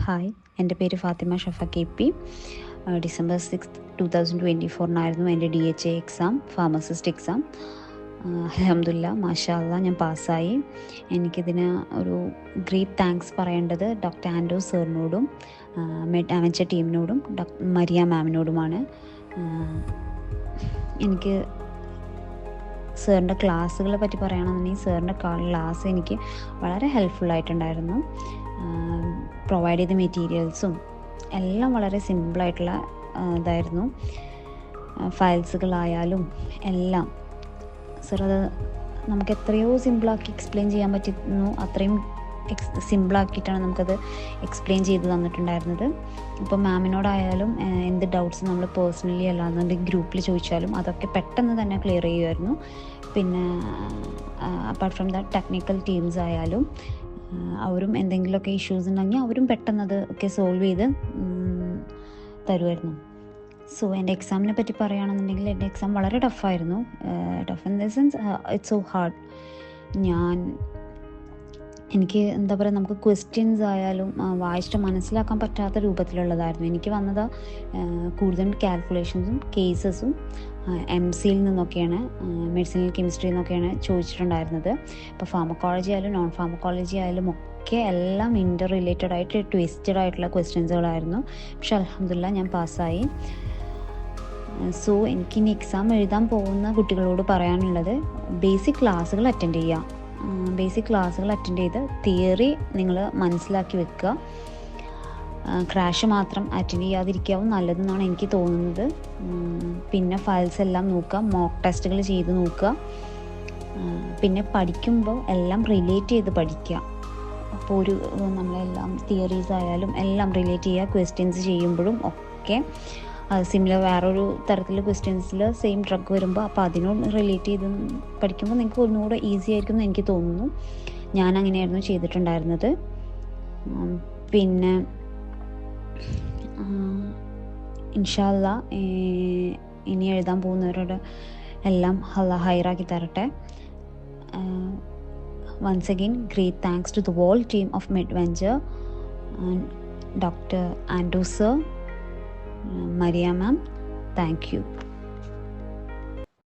Hi, എൻ്റെ പേര് ഫാത്തിമ ഷഫ KP. December 6, 2024 എൻ്റെ DHA എക്സാം, ഫാർമസിസ്റ്റ് എക്സാം. അൽഹംദുലില്ലാ, മാഷാ അല്ലാ, ഞാൻ പാസ്സായി. എനിക്കിതിന് ഒരു ഗ്രേറ്റ് താങ്ക്സ് പറയേണ്ടത് ഡോക്ടർ ആൻഡ്രൂ സാറിനോടും അവൻ്റെ ടീമിനോടും മരിയ മാമിനോടുമാണ്. എനിക്ക് സാറിൻ്റെ ക്ലാസ്സുകളെ പറ്റി പറയുകയാണെന്നുണ്ടെങ്കിൽ സാറിൻ്റെ ക്ലാസ് എനിക്ക് വളരെ ഹെൽപ്ഫുള്ളായിട്ടുണ്ടായിരുന്നു. പ്രൊവൈഡ് ചെയ്ത മെറ്റീരിയൽസും എല്ലാം വളരെ സിമ്പിളായിട്ടുള്ള ഇതായിരുന്നു. ഫയൽസുകളായാലും എല്ലാം സാർ അത് നമുക്ക് എത്രയോ സിമ്പിളാക്കി എക്സ്പ്ലെയിൻ ചെയ്യാൻ പറ്റുന്നു, അത്രയും സിമ്പിളാക്കിയിട്ടാണ് നമുക്കത് എക്സ്പ്ലെയിൻ ചെയ്ത് തന്നിട്ടുണ്ടായിരുന്നത്. ഇപ്പോൾ മാമിനോടായാലും എന്ത് ഡൗട്ട്സ് നമ്മൾ പേഴ്സണലി അല്ലാന്നുണ്ടെങ്കിൽ ഗ്രൂപ്പിൽ ചോദിച്ചാലും അതൊക്കെ പെട്ടെന്ന് തന്നെ ക്ലിയർ ചെയ്യുമായിരുന്നു. പിന്നെ apart from that technical teams ആയാലും അവരും എന്തെങ്കിലുമൊക്കെ ഇഷ്യൂസ് ഉണ്ടെങ്കിൽ അവരും പെട്ടെന്നത് ഒക്കെ സോൾവ് ചെയ്ത് തരുമായിരുന്നു. സോ എൻ്റെ എക്സാമിനെ പറ്റി പറയുകയാണെന്നുണ്ടെങ്കിൽ എൻ്റെ എക്സാം വളരെ ടഫായിരുന്നു. Tough in the sense it's so hard. എനിക്ക് എന്താ പറയുക, നമുക്ക് ക്വസ്റ്റ്യൻസ് ആയാലും വായിച്ചിട്ട് മനസ്സിലാക്കാൻ പറ്റാത്ത രൂപത്തിലുള്ളതായിരുന്നു. എനിക്ക് വന്നത് കൂടുതലും കാൽക്കുലേഷൻസും കേസസും MCയിൽ നിന്നൊക്കെയാണ്, മെഡിസിനൽ കെമിസ്ട്രിയിൽ നിന്നൊക്കെയാണ് ചോദിച്ചിട്ടുണ്ടായിരുന്നത്. ഇപ്പോൾ ഫാർമക്കോളജി ആയാലും നോൺ ഫാർമക്കോളജി ആയാലും ഒക്കെ എല്ലാം ഇൻ്റർ റിലേറ്റഡ് ആയിട്ട് ട്വിസ്റ്റഡ് ആയിട്ടുള്ള ക്വസ്റ്റ്യൻസുകളായിരുന്നു. പക്ഷെ അൽഹംദുലില്ലാ ഞാൻ പാസ്സായി. സോ എനിക്കിനി എക്സാം എഴുതാൻ പോകുന്ന കുട്ടികളോട് പറയാനുള്ളത് ബേസിക് ക്ലാസ്സുകൾ അറ്റൻഡ് ചെയ്യുക. ബേസിക് ക്ലാസ്സുകൾ അറ്റൻഡ് ചെയ്ത് തിയറി നിങ്ങൾ മനസ്സിലാക്കി വെക്കുക. ക്രാഷ് മാത്രം അറ്റൻഡ് ചെയ്യാതിരിക്കാവും നല്ലതെന്നാണ് എനിക്ക് തോന്നുന്നത്. പിന്നെ ഫയൽസ് എല്ലാം നോക്കുക, മോക്ക് ടെസ്റ്റുകൾ ചെയ്ത് നോക്കുക. പിന്നെ പഠിക്കുമ്പോൾ എല്ലാം റിലേറ്റ് ചെയ്ത് പഠിക്കുക. അപ്പോൾ നമ്മളെല്ലാം തിയറീസ് ആയാലും എല്ലാം റിലേറ്റ് ചെയ്യുക. ക്വസ്റ്റ്യൻസ് ചെയ്യുമ്പോഴും ഒക്കെ സിമിലർ വേറൊരു തരത്തിലുള്ള ക്വസ്റ്റ്യൻസിൽ സെയിം ഡ്രഗ് വരുമ്പോൾ അപ്പോൾ അതിനോട് റിലേറ്റ് ചെയ്ത് പഠിക്കുമ്പോൾ നിങ്ങൾക്ക് ഒന്നുകൂടെ ഈസി ആയിരിക്കും എന്ന് എനിക്ക് തോന്നുന്നു. ഞാൻ അങ്ങനെയായിരുന്നു ചെയ്തിട്ടുണ്ടായിരുന്നത്. പിന്നെ ഇൻഷാ അല്ലാ ഇനി എഴുതാൻ പോകുന്നവരോട് എല്ലാം അല്ലാഹ് ഹൈറാക്കി തരട്ടെ. Once again great thanks to the whole team of Medventure, doctor Andrew sir, Maria ma'am, thank you.